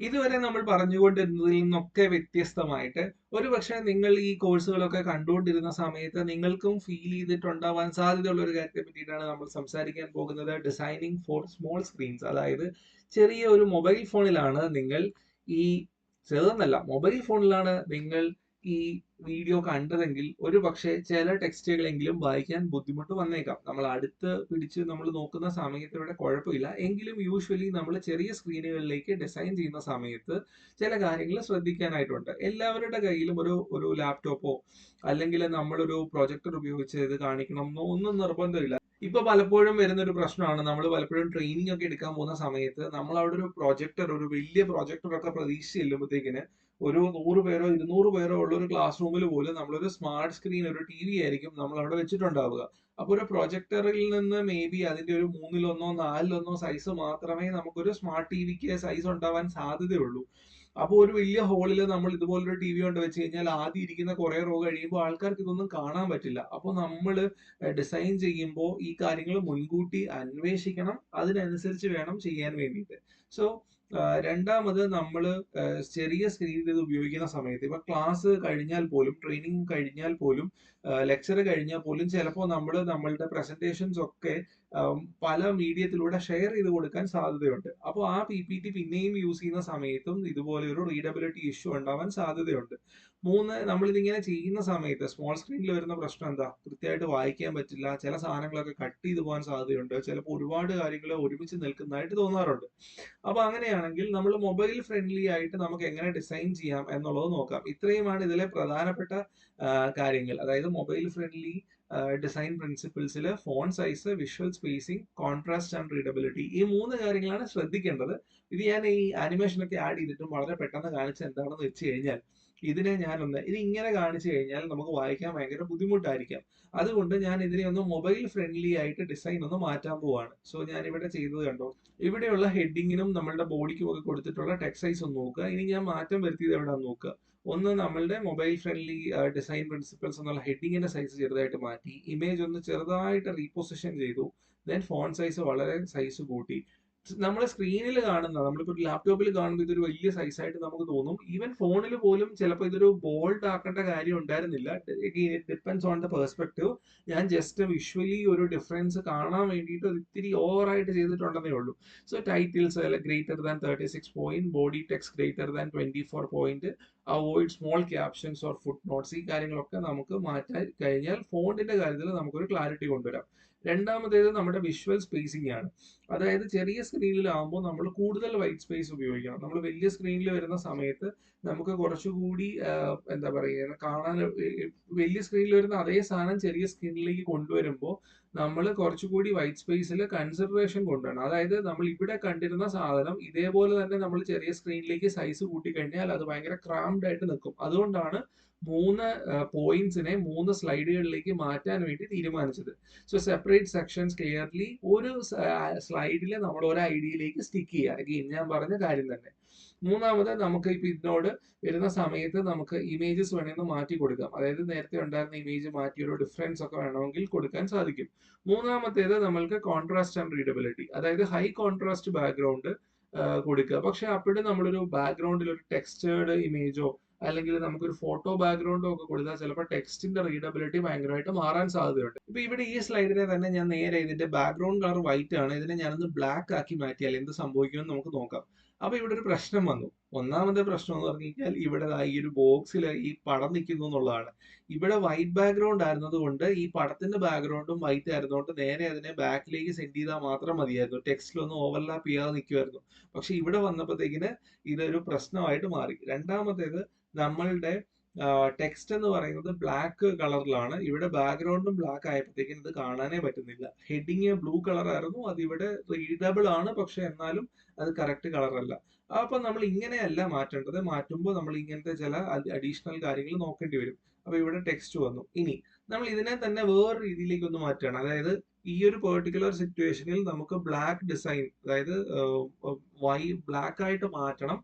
ഇതുവരെ നമ്മൾ പറഞ്ഞുകൊണ്ടിരുന്നതിൽ നിന്നൊക്കെ വ്യത്യസ്തമായിട്ട് ഒരുപക്ഷെ നിങ്ങൾ ഈ കോഴ്സുകളൊക്കെ കണ്ടുകൊണ്ടിരുന്ന സമയത്ത് നിങ്ങൾക്കും ഫീൽ ചെയ്തിട്ടുണ്ടാവാൻ സാധ്യതയുള്ള ഒരു കാര്യത്തെ പറ്റിയിട്ടാണ് നമ്മൾ സംസാരിക്കാൻ പോകുന്നത്. Designing four small screens. അതായത് ചെറിയ ഒരു മൊബൈൽ ഫോണിലാണ് നിങ്ങൾ ഈ ചെറുതെന്നല്ല, മൊബൈൽ ഫോണിലാണ് നിങ്ങൾ ഈ വീഡിയോ കണ്ടതെങ്കിൽ ഒരു പക്ഷേ ചില ടെക്സ്റ്റുകളെങ്കിലും വായിക്കാൻ ബുദ്ധിമുട്ട് വന്നേക്കാം. നമ്മൾ അടുത്ത് പിടിച്ച് നമ്മൾ നോക്കുന്ന സമയത്ത് ഇവിടെ കുഴപ്പമില്ല. എങ്കിലും യൂഷ്വലി നമ്മൾ ചെറിയ സ്ക്രീനുകളിലേക്ക് ഡിസൈൻ ചെയ്യുന്ന സമയത്ത് ചില കാര്യങ്ങൾ ശ്രദ്ധിക്കാനായിട്ടുണ്ട്. എല്ലാവരുടെ കയ്യിലും ഒരു ഒരു ലാപ്ടോപ്പോ അല്ലെങ്കിൽ നമ്മളൊരു പ്രൊജക്ടർ ഉപയോഗിച്ച് ഇത് കാണിക്കണം എന്നോ ഒന്നും നിർബന്ധമില്ല. ഇപ്പൊ പലപ്പോഴും വരുന്ന ഒരു പ്രശ്നമാണ്, നമ്മൾ പലപ്പോഴും ട്രെയിനിങ് ഒക്കെ എടുക്കാൻ പോകുന്ന സമയത്ത് നമ്മൾ അവിടെ ഒരു പ്രൊജക്ടർ, ഒരു വലിയ പ്രൊജക്ടർ ഒക്കെ പ്രതീക്ഷിച്ച് ചെല്ലുമ്പോഴത്തേക്കിന് ഒരു 100 പേരോ 200 പേരോ ഉള്ള ഒരു ക്ലാസ് റൂമിൽ പോലും നമ്മളൊരു സ്മാർട്ട് സ്ക്രീൻ, ഒരു ടി വി ആയിരിക്കും നമ്മൾ അവിടെ വെച്ചിട്ടുണ്ടാവുക. അപ്പോൾ ഒരു പ്രൊജക്ടറിൽ നിന്ന് മേ ബി അതിന്റെ ഒരു മൂന്നിലൊന്നോ നാലിലൊന്നോ സൈസ് മാത്രമേ നമുക്കൊരു സ്മാർട്ട് ടി വിക്ക് സൈസ് ഉണ്ടാവാൻ സാധ്യതയുള്ളൂ. അപ്പോൾ ഒരു വലിയ ഹോളിൽ നമ്മൾ ഇതുപോലൊരു ടി വി കൊണ്ട് വെച്ച് കഴിഞ്ഞാൽ ആദ്യം ഇരിക്കുന്ന കുറെ റോ കഴിയുമ്പോൾ ആൾക്കാർക്ക് ഇതൊന്നും കാണാൻ പറ്റില്ല. അപ്പോൾ നമ്മൾ ഡിസൈൻ ചെയ്യുമ്പോൾ ഈ കാര്യങ്ങൾ മുൻകൂട്ടി അന്വേഷിക്കണം, അതിനനുസരിച്ച് വേണം ചെയ്യാൻ വേണ്ടിയിട്ട്. സോ രണ്ടാമത് നമ്മൾ ചെറിയ സ്ക്രീനിൽ ഇത് ഉപയോഗിക്കുന്ന സമയത്ത് ഇപ്പൊ ക്ലാസ് കഴിഞ്ഞാൽ പോലും, ട്രെയിനിങ് കഴിഞ്ഞാൽ പോലും, ലെക്ചർ കഴിഞ്ഞാൽ പോലും ചിലപ്പോൾ നമ്മൾ നമ്മളുടെ പ്രസന്റേഷൻസ് ഒക്കെ പല മീഡിയത്തിലൂടെ ഷെയർ ചെയ്ത് കൊടുക്കാൻ സാധ്യതയുണ്ട്. അപ്പോൾ ആ പി പി ടി പിന്നെയും യൂസ് ചെയ്യുന്ന സമയത്തും ഇതുപോലെ ഒരു റീഡബിലിറ്റി ഇഷ്യൂ ഉണ്ടാവാൻ സാധ്യതയുണ്ട്. മൂന്ന്, നമ്മൾ ഇതിങ്ങനെ ചെയ്യുന്ന സമയത്ത് സ്മോൾ സ്ക്രീനിൽ വരുന്ന പ്രശ്നം എന്താ, കൃത്യമായിട്ട് വായിക്കാൻ പറ്റില്ല, ചില സാധനങ്ങളൊക്കെ കട്ട് ചെയ്ത് പോകാൻ സാധ്യതയുണ്ട്, ചിലപ്പോൾ ഒരുപാട് കാര്യങ്ങൾ ഒരുമിച്ച് നിൽക്കുന്നതായിട്ട് തോന്നാറുണ്ട്. അപ്പൊ അങ്ങനെയാണെങ്കിൽ നമ്മൾ മൊബൈൽ ഫ്രണ്ട്ലി ആയിട്ട് നമുക്ക് എങ്ങനെ ഡിസൈൻ ചെയ്യാം എന്നുള്ളത് നോക്കാം. ഇത്രയുമാണ് ഇതിലെ പ്രധാനപ്പെട്ട കാര്യങ്ങൾ. അതായത് മൊബൈൽ ഫ്രണ്ട്ലി ഡിസൈൻ പ്രിൻസിപ്പിൾസിൽ phone size, visual spacing, contrast and readability, ഈ മൂന്ന് കാര്യങ്ങളാണ് ശ്രദ്ധിക്കേണ്ടത്. ഇത് ഞാൻ ഈ ആനിമേഷൻ ഒക്കെ ആഡ് ചെയ്തിട്ടും വളരെ പെട്ടെന്ന് കാണിച്ച് എന്താണെന്ന് വെച്ച് കഴിഞ്ഞാൽ, ഇത് ഇങ്ങനെ കാണിച്ചു കഴിഞ്ഞാൽ നമുക്ക് വായിക്കാൻ ഭയങ്കര ബുദ്ധിമുട്ടായിരിക്കാം. അതുകൊണ്ട് ഞാൻ ഇതിനെ ഒന്ന് മൊബൈൽ ഫ്രണ്ട്ലി ആയിട്ട് ഡിസൈൻ ഒന്ന് മാറ്റാൻ പോവാണ്. സോ ഞാൻ ഇവിടെ ചെയ്തത് കണ്ടോ, ഇവിടെയുള്ള ഹെഡിങ്ങിനും നമ്മളുടെ ബോഡിക്കും ഒക്കെ കൊടുത്തിട്ടുള്ള ടെക്സ്റ്റ് സൈസ് ഒന്ന് നോക്കുക. ഇനി ഞാൻ മാറ്റം വരുത്തിയത് എവിടെയാന്ന് നോക്കുക. ഒന്ന്, നമ്മളുടെ മൊബൈൽ ഫ്രണ്ട്ലി ഡിസൈൻ പ്രിൻസിപ്പിൾസ് എന്നുള്ള ഹെഡിങ്ങിന്റെ സൈസ് ചെറുതായിട്ട് മാറ്റി, ഇമേജ് ഒന്ന് ചെറുതായിട്ട് റീപൊസിഷൻ ചെയ്തു, ദെൻ ഫോൺ സൈസ് വളരെ സൈസ് കൂട്ടി. നമ്മൾ സ്ക്രീനിൽ കാണുന്ന, നമ്മളിപ്പോൾ ഒരു ലാപ്ടോപ്പിൽ കാണുമ്പോൾ ഇതൊരു വലിയ സൈസായിട്ട് നമുക്ക് തോന്നും. ഈവൻ ഫോണിൽ പോലും ചിലപ്പോൾ ഇതൊരു ബോൾഡ് ആക്കേണ്ട കാര്യം ഉണ്ടായിരുന്നില്ല. It depends on the perspective. ഞാൻ ജസ്റ്റ് വിഷ്വലി ഒരു ഡിഫറൻസ് കാണാൻ വേണ്ടിയിട്ട് ഒരു ഇത്തിരി ഓവറായിട്ട് ചെയ്തിട്ടുണ്ടെന്നേ ഉള്ളൂ. So titles greater than 36 point, body text greater than 24 point, avoid small captions or footnotes, ഈ കാര്യങ്ങളൊക്കെ നമുക്ക് മാറ്റാൻ കഴിഞ്ഞാൽ ഫോണ്ടിന്റെ കാര്യത്തിൽ നമുക്കൊരു ക്ലാരിറ്റി കൊണ്ടുവരാം. രണ്ടാമത്തേത് നമ്മുടെ വിഷ്വൽ സ്പേസിംഗ് ആണ്. അതായത് ചെറിയ സ്ക്രീനിലാകുമ്പോൾ നമ്മൾ കൂടുതൽ വൈറ്റ് സ്പേസ് ഉപയോഗിക്കണം. നമ്മൾ വലിയ സ്ക്രീനിൽ വരുന്ന സമയത്ത് നമുക്ക് കുറച്ചുകൂടി എന്താ പറയുക, കാണാൻ വലിയ സ്ക്രീനിൽ വരുന്ന അതേ സാധനം ചെറിയ സ്ക്രീനിലേക്ക് കൊണ്ടുവരുമ്പോൾ നമ്മൾ കുറച്ചുകൂടി വൈറ്റ് സ്പേസിൽ കൺസിഡറേഷൻ കൊണ്ടുവരണം. അതായത് നമ്മൾ ഇവിടെ കണ്ടിരുന്ന സാധനം ഇതേപോലെ തന്നെ നമ്മൾ ചെറിയ സ്ക്രീനിലേക്ക് സൈസ് കൂട്ടിക്കഴിഞ്ഞാൽ അത് ഭയങ്കര ക്രാംഡ് ആയിട്ട് നിൽക്കും. അതുകൊണ്ടാണ് മൂന്ന് പോയിന്റ്സിനെ 3 സ്ലൈഡുകളിലേക്ക് മാറ്റാൻ വേണ്ടി തീരുമാനിച്ചത്. സോ സെപ്പറേറ്റ് സെക്ഷൻസ് ക്ലിയർലി, ഒരു സ്ലൈഡിൽ നമ്മൾ ഒരു ഐഡിയയിലേക്ക് സ്റ്റിക്ക് ചെയ്യുക. അഗെയിൻ ഞാൻ പറഞ്ഞ കാര്യം തന്നെ. മൂന്നാമത്, നമുക്ക് ഇപ്പൊ ഇതിനോട് വരുന്ന സമയത്ത് നമുക്ക് ഇമേജസ് വേണമെന്ന് മാറ്റി കൊടുക്കാം. അതായത് നേരത്തെ ഉണ്ടായിരുന്ന ഇമേജ് മാറ്റി ഒരു ഡിഫറൻസ് ഒക്കെ വേണമെങ്കിൽ കൊടുക്കാൻ സാധിക്കും. മൂന്നാമത്തേത് നമ്മൾക്ക് കോൺട്രാസ്റ്റ് ആൻഡ് റീഡബിലിറ്റി, അതായത് ഹൈ കോൺട്രാസ്റ്റ് ബാക്ക്ഗ്രൗണ്ട് കൊടുക്കുക. പക്ഷെ അപ്പോഴും നമ്മളൊരു ബാക്ക്ഗ്രൗണ്ടിൽ ഒരു ടെക്സ്റ്റേർഡ് ഇമേജോ അല്ലെങ്കിൽ നമുക്കൊരു ഫോട്ടോ ബാക്ക്ഗ്രൗണ്ടോ ഒക്കെ കൊടുത്താൽ ചിലപ്പോൾ ടെക്സ്റ്റിന്റെ റീഡബിലിറ്റി ഭയങ്കരമായിട്ട് മാറാൻ സാധ്യതയുണ്ട്. ഇപ്പൊ ഇവിടെ ഈ സ്ലൈഡിനെ തന്നെ ഞാൻ നേരെ ഇതിന്റെ ബാക്ക്ഗ്രൗണ്ട് കളർ വൈറ്റ് ആണ്, ഇതിനെ ഞാനൊന്ന് ബ്ലാക്ക് ആക്കി മാറ്റിയാൽ എന്ത് സംഭവിക്കുമെന്ന് നമുക്ക് നോക്കാം. അപ്പൊ ഇവിടെ ഒരു പ്രശ്നം വന്നു. ഒന്നാമത്തെ പ്രശ്നം എന്ന് പറഞ്ഞു കഴിഞ്ഞാൽ ഇവിടെ ഈ ഒരു ബോക്സിൽ ഈ പടം നിൽക്കുന്നു എന്നുള്ളതാണ്. ഇവിടെ വൈറ്റ് ബാക്ക്ഗ്രൗണ്ട് ആയിരുന്നത് കൊണ്ട് ഈ പടത്തിന്റെ ബാക്ക്ഗ്രൗണ്ടും വൈറ്റ് ആയിരുന്നുകൊണ്ട് നേരെ അതിനെ ബാക്കിലേക്ക് സെൻഡ് ചെയ്താൽ മാത്രം മതിയായിരുന്നു, ടെക്സ്റ്റിലൊന്നും ഓവർലാപ്പ് ചെയ്യാതെ നിൽക്കുമായിരുന്നു. പക്ഷെ ഇവിടെ വന്നപ്പോഴത്തേക്കിന് ഇതൊരു പ്രശ്നമായിട്ട് മാറി. രണ്ടാമത്തേത്, നമ്മളുടെ ടെക്സ്റ്റ് എന്ന് പറയുന്നത് ബ്ലാക്ക് കളറിലാണ്. ഇവിടെ ബാക്ക്ഗ്രൗണ്ടും ബ്ലാക്ക് ആയപ്പോഴത്തേക്കും ഇത് കാണാനേ പറ്റുന്നില്ല. ഹെഡിങ് ബ്ലൂ കളർ ആയിരുന്നു, അത് ഇവിടെ റീഡബിൾ ആണ്, പക്ഷെ എന്നാലും അത് കറക്റ്റ് കളർ അല്ല. അപ്പൊ നമ്മൾ ഇങ്ങനെയല്ല മാറ്റേണ്ടത്. മാറ്റുമ്പോൾ നമ്മൾ ഇങ്ങനത്തെ ചില അഡീഷണൽ കാര്യങ്ങൾ നോക്കേണ്ടി വരും. അപ്പൊ ഇവിടെ ടെക്സ്റ്റ് വന്നു. ഇനി നമ്മൾ ഇതിനെ തന്നെ വേറെ രീതിയിലേക്ക് ഒന്ന് മാറ്റുകയാണ്. അതായത് ഈ ഒരു പെർട്ടിക്കുലർ സിറ്റുവേഷനിൽ നമുക്ക് ബ്ലാക്ക് ഡിസൈൻ, അതായത് ബ്ലാക്ക് ആയിട്ട് മാറ്റണം.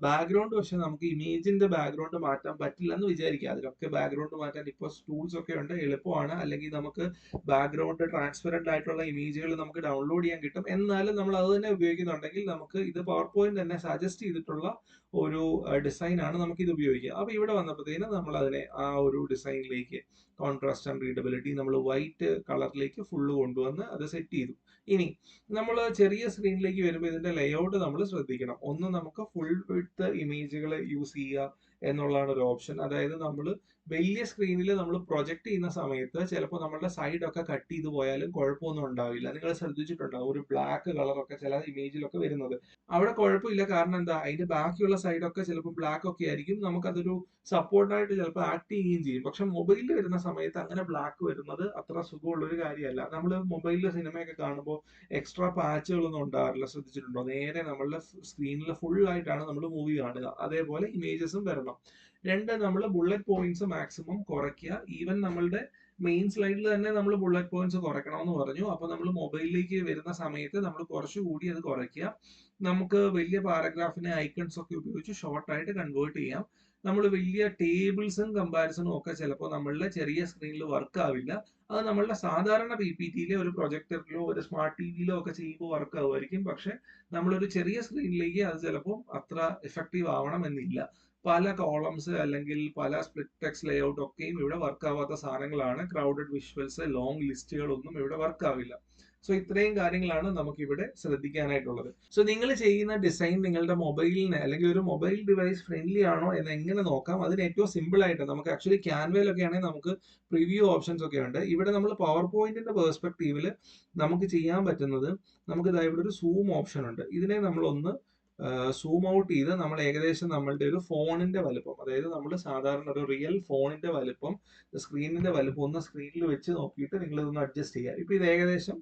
ബാക്ക്ഗ്രൗണ്ട് പക്ഷെ നമുക്ക് ഇമേജിന്റെ ബാക്ക്ഗ്രൗണ്ട് മാറ്റാൻ പറ്റില്ല എന്ന് വിചാരിക്കുക. അതിലൊക്കെ ബാക്ക്ഗ്രൗണ്ട് മാറ്റാൻ ഇപ്പോൾ ടൂൾസ് ഒക്കെ ഉണ്ട്, എളുപ്പമാണ്. അല്ലെങ്കിൽ നമുക്ക് ബാക്ക്ഗ്രൗണ്ട് ട്രാൻസ്പെറന്റ് ആയിട്ടുള്ള ഇമേജുകൾ നമുക്ക് ഡൗൺലോഡ് ചെയ്യാൻ കിട്ടും. എന്നാലും നമ്മൾ അത് തന്നെ ഉപയോഗിക്കുന്നുണ്ടെങ്കിൽ നമുക്ക് ഇത് പവർ പോയിന്റ് തന്നെ സജസ്റ്റ് ചെയ്തിട്ടുള്ള ഒരു ഡിസൈൻ ആണ്, നമുക്ക് ഇത് ഉപയോഗിക്കുക. അപ്പൊ ഇവിടെ വന്നപ്പോഴത്തേന് നമ്മൾ അതിനെ ആ ഒരു ഡിസൈനിലേക്ക് കോൺട്രാസ്റ്റ് ആൻഡ് റീഡബിലിറ്റി നമ്മൾ വൈറ്റ് കളറിലേക്ക് ഫുള്ള് കൊണ്ടുവന്ന് അത് സെറ്റ് ചെയ്തു. ഇനി നമ്മൾ ചെറിയ സ്ക്രീനിലേക്ക് വരുമ്പോൾ ഇതിന്റെ ലേഔട്ട് നമ്മൾ ശ്രദ്ധിക്കണം. ഒന്ന്, നമുക്ക് ഫുൾ വിഡ്ത്ത് ഇമേജുകൾ യൂസ് ചെയ്യുക എന്നുള്ളതാണ് ഒരു ഓപ്ഷൻ. അതായത് നമ്മൾ വലിയ സ്ക്രീനിൽ നമ്മൾ പ്രൊജക്ട് ചെയ്യുന്ന സമയത്ത് ചിലപ്പോൾ നമ്മളുടെ സൈഡൊക്കെ കട്ട് ചെയ്ത് പോയാലും കുഴപ്പമൊന്നും ഉണ്ടാവില്ല. നിങ്ങൾ ശ്രദ്ധിച്ചിട്ടുണ്ടാവും ഒരു ബ്ലാക്ക് കളറൊക്കെ ചില ഇമേജിലൊക്കെ വരുന്നത്. അവിടെ കുഴപ്പമില്ല. കാരണം എന്താ, അതിന്റെ ബാക്കിയുള്ള സൈഡൊക്കെ ചിലപ്പോൾ ബ്ലാക്ക് ഒക്കെ ആയിരിക്കും. നമുക്കതൊരു സപ്പോർട്ടായിട്ട് ചിലപ്പോൾ ആക്ട് ചെയ്യുകയും ചെയ്യും. പക്ഷെ മൊബൈലിൽ വരുന്ന സമയത്ത് അങ്ങനെ ബ്ലാക്ക് വരുന്നത് അത്ര സുഖമുള്ള ഒരു കാര്യമല്ല. നമ്മൾ മൊബൈലിൽ സിനിമയൊക്കെ കാണുമ്പോൾ എക്സ്ട്രാ പാച്ചുകളൊന്നും ഉണ്ടാകാറില്ല. ശ്രദ്ധിച്ചിട്ടുണ്ടോ? നേരെ നമ്മളുടെ സ്ക്രീനിൽ ഫുൾ ആയിട്ടാണ് നമ്മൾ മൂവി കാണുക. അതേപോലെ ഇമേജസും വരണം. രണ്ട്, നമ്മൾ ബുള്ളറ്റ് പോയിന്റ്സ് മാക്സിമം കുറയ്ക്കുക. ഈവൻ നമ്മളുടെ മെയിൻ സ്ലൈഡിൽ തന്നെ നമ്മൾ ബുള്ളറ്റ് പോയിന്റ്സ് കുറയ്ക്കണമെന്ന് പറഞ്ഞു. അപ്പൊ നമ്മൾ മൊബൈലിലേക്ക് വരുന്ന സമയത്ത് നമ്മൾ കുറച്ചുകൂടി അത് കുറയ്ക്കുക. നമുക്ക് വലിയ പാരഗ്രാഫിനെ ഐക്കൺസ് ഒക്കെ ഉപയോഗിച്ച് ഷോർട്ട് ആയിട്ട് കൺവേർട്ട് ചെയ്യാം. നമ്മൾ വലിയ ടേബിൾസും കമ്പാരിസണും ഒക്കെ ചിലപ്പോൾ നമ്മളുടെ ചെറിയ സ്ക്രീനിൽ വർക്ക് ആവില്ല. അത് നമ്മളുടെ സാധാരണ PPTയിലെ ഒരു പ്രൊജക്ടറിലോ ഒരു സ്മാർട്ട് ടിവിയിലോ ഒക്കെ ചെയ്യുമ്പോൾ വർക്ക് ആവുമായിരിക്കും. പക്ഷെ നമ്മളൊരു ചെറിയ സ്ക്രീനിലേക്ക് അത് ചിലപ്പോൾ അത്ര എഫക്റ്റീവ് ആവണം എന്നില്ല. പല കോളംസ് അല്ലെങ്കിൽ പല സ്പ്ലിറ്റ് ടെക്സ്റ്റ് ലേഔട്ട് ഒക്കെയും ഇവിടെ വർക്ക് ആവാത്ത സാധനങ്ങളാണ്. ക്രൗഡഡ് വിഷ്വൽസ്, ലോങ് ലിസ്റ്റുകളൊന്നും ഇവിടെ വർക്ക് ആവില്ല. സോ ഇത്രയും കാര്യങ്ങളാണ് നമുക്ക് ഇവിടെ ശ്രദ്ധിക്കാനായിട്ടുള്ളത്. സോ നിങ്ങൾ ചെയ്യുന്ന ഡിസൈൻ നിങ്ങളുടെ മൊബൈലിന് അല്ലെങ്കിൽ ഒരു മൊബൈൽ ഡിവൈസ് ഫ്രണ്ട്ലി ആണോ എന്ന് എങ്ങനെ നോക്കാം? അതിന് ഏറ്റവും സിമ്പിൾ ആയിട്ട് നമുക്ക് ആക്ച്വലി ക്യാൻവയിലൊക്കെ ആണെങ്കിൽ നമുക്ക് പ്രിവ്യൂ ഓപ്ഷൻസ് ഒക്കെ ഉണ്ട്. ഇവിടെ നമ്മൾ പവർ പോയിന്റിന്റെ പെർസ്പെക്റ്റീവിൽ നമുക്ക് ചെയ്യാൻ പറ്റുന്നത്, നമുക്ക് ഇതാ ഇവിടെ ഒരു സൂം ഓപ്ഷൻ ഉണ്ട്. ഇതിനെ നമ്മളൊന്ന് സൂം ഔട്ട് ചെയ്ത് നമ്മൾ ഏകദേശം നമ്മളുടെ ഒരു ഫോണിന്റെ വലുപ്പം, അതായത് നമ്മൾ സാധാരണ ഒരു റിയൽ ഫോണിന്റെ വലുപ്പം, സ്ക്രീനിന്റെ വലുപ്പം ഒന്ന് സ്ക്രീനിൽ വെച്ച് നോക്കിയിട്ട് നിങ്ങൾ ഇതൊന്ന് അഡ്ജസ്റ്റ് ചെയ്യുക. ഇപ്പൊ ഇത് ഏകദേശം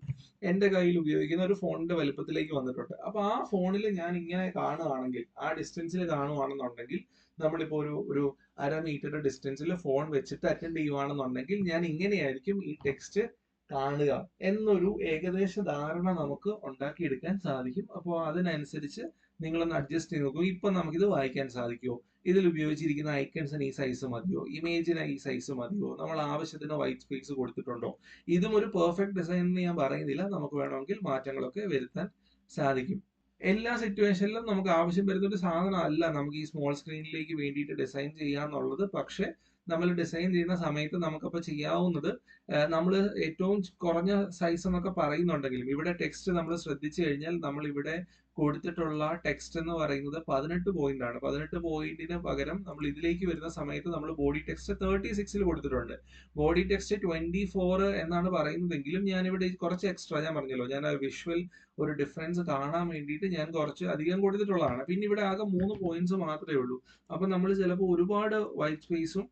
എന്റെ കയ്യിൽ ഉപയോഗിക്കുന്ന ഒരു ഫോണിന്റെ വലുപ്പത്തിലേക്ക് വന്നിട്ടുണ്ട്. അപ്പൊ ആ ഫോണിൽ ഞാൻ ഇങ്ങനെ കാണുകയാണെങ്കിൽ, ആ ഡിസ്റ്റൻസിൽ കാണുകയാണെന്നുണ്ടെങ്കിൽ, നമ്മളിപ്പോ ഒരു 1/2 മീറ്റർ ഡിസ്റ്റൻസിൽ ഫോൺ വെച്ചിട്ട് അറ്റൻഡ് ചെയ്യുവാണെന്നുണ്ടെങ്കിൽ ഞാൻ ഇങ്ങനെയായിരിക്കും ഈ ടെക്സ്റ്റ് കാണുക എന്നൊരു ഏകദേശ ധാരണ നമുക്ക് ഉണ്ടാക്കിയെടുക്കാൻ സാധിക്കും. അപ്പോൾ അതിനനുസരിച്ച് നിങ്ങളൊന്ന് അഡ്ജസ്റ്റ് ചെയ്ത് നോക്കൂ. ഇപ്പൊ നമുക്കിത് വായിക്കാൻ സാധിക്കുമോ? ഇതിൽ ഉപയോഗിച്ചിരിക്കുന്ന ഐക്കൺസിന് ഈ സൈസ് മതിയോ? ഇമേജിന് ഈ സൈസ് മതിയോ? നമ്മൾ ആവശ്യത്തിന് വൈറ്റ് സ്പേസ് കൊടുത്തിട്ടുണ്ടോ? ഇതും ഒരു പെർഫെക്റ്റ് ഡിസൈൻ എന്ന് ഞാൻ പറയുന്നില്ല. നമുക്ക് വേണമെങ്കിൽ മാറ്റങ്ങളൊക്കെ വരുത്താൻ സാധിക്കും. എല്ലാ സിറ്റുവേഷനിലും നമുക്ക് ആവശ്യം വരുന്ന ഒരു സാധനം അല്ല നമുക്ക് ഈ സ്മോൾ സ്ക്രീനിലേക്ക് വേണ്ടിയിട്ട് ഡിസൈൻ ചെയ്യാന്നുള്ളത്. പക്ഷെ നമ്മൾ ഡിസൈൻ ചെയ്യുന്ന സമയത്ത് നമുക്കപ്പോൾ ചെയ്യാവുന്നത്, നമ്മൾ ഏറ്റവും കുറഞ്ഞ സൈസ് എന്നൊക്കെ പറയുന്നുണ്ടെങ്കിലും ഇവിടെ ടെക്സ്റ്റ് നമ്മൾ ശ്രദ്ധിച്ചു കഴിഞ്ഞാൽ നമ്മൾ ഇവിടെ കൊടുത്തിട്ടുള്ള ടെക്സ്റ്റ് എന്ന് പറയുന്നത് 18 പോയിന്റ് ആണ്. 18 പോയിന്റിന് പകരം നമ്മൾ ഇതിലേക്ക് വരുന്ന സമയത്ത് നമ്മൾ ബോഡി ടെക്സ്റ്റ് 36 കൊടുത്തിട്ടുണ്ട്. ബോഡി ടെക്സ്റ്റ് 24 എന്നാണ് പറയുന്നതെങ്കിലും ഞാനിവിടെ കുറച്ച് എക്സ്ട്രാ, ഞാൻ പറഞ്ഞല്ലോ, ഞാൻ വിഷ്വൽ ഒരു ഡിഫറൻസ് കാണാൻ വേണ്ടിയിട്ട് ഞാൻ കുറച്ച് അധികം കൊടുത്തിട്ടുള്ളതാണ്. പിന്നെ ഇവിടെ ആകെ 3 പോയിന്റ്സ് മാത്രമേ ഉള്ളൂ. അപ്പൊ നമ്മൾ ചിലപ്പോൾ ഒരുപാട് വൈറ്റ് സ്പേസും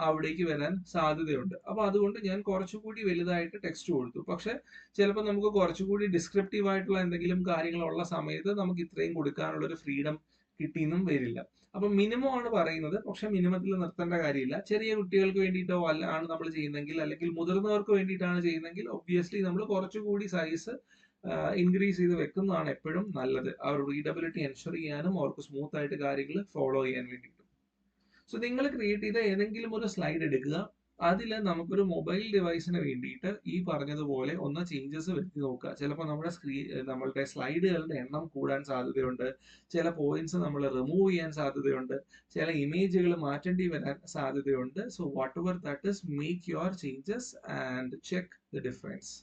അവിടേക്ക് വരാൻ സാധ്യതയുണ്ട്. അപ്പൊ അതുകൊണ്ട് ഞാൻ കുറച്ചുകൂടി വലുതായിട്ട് ടെക്സ്റ്റ് കൊടുത്തു. പക്ഷെ ചിലപ്പോൾ നമുക്ക് കുറച്ചുകൂടി ഡിസ്ക്രിപ്റ്റീവ് ആയിട്ടുള്ള എന്തെങ്കിലും കാര്യങ്ങളുള്ള സമയത്ത് നമുക്ക് ഇത്രയും കൊടുക്കാനുള്ള ഒരു ഫ്രീഡം കിട്ടിയെന്നും വരില്ല. അപ്പൊ മിനിമം ആണ് പറയുന്നത്. പക്ഷെ മിനിമത്തിൽ നിർത്തേണ്ട കാര്യമില്ല. ചെറിയ കുട്ടികൾക്ക് വേണ്ടിയിട്ടോ ആണ് നമ്മൾ ചെയ്യുന്നെങ്കിൽ, അല്ലെങ്കിൽ മുതിർന്നവർക്ക് വേണ്ടിയിട്ടാണ് ചെയ്യുന്നെങ്കിൽ, ഒബ്വിയസ്ലി നമ്മൾ കുറച്ചുകൂടി സൈസ് ഇൻക്രീസ് ചെയ്ത് വെക്കുന്നതാണ് എപ്പോഴും നല്ലത്. ആ ഒരു റീഡബിലിറ്റി എൻഷുർ ചെയ്യാനും അവർക്ക് സ്മൂത്ത് ആയിട്ട് കാര്യങ്ങൾ ഫോളോ ചെയ്യാൻ വേണ്ടിയിട്ടും. സോ നിങ്ങൾ ക്രിയേറ്റ് ചെയ്ത ഏതെങ്കിലും ഒരു സ്ലൈഡ് എടുക്കുക. അതിൽ നമുക്കൊരു മൊബൈൽ ഡിവൈസിന് വേണ്ടിയിട്ട് ഈ പറഞ്ഞതുപോലെ ഒന്ന് ചേഞ്ചസ് വരുത്തി നോക്കുക. ചിലപ്പോൾ നമ്മളുടെ സ്ലൈഡുകളുടെ എണ്ണം കൂടാൻ സാധ്യതയുണ്ട്. ചില പോയിന്റ്സ് നമ്മൾ റിമൂവ് ചെയ്യാൻ സാധ്യതയുണ്ട്. ചില ഇമേജുകൾ മാറ്റേണ്ടി വരാൻ സാധ്യതയുണ്ട്. So what ever that is, make your changes and check the difference.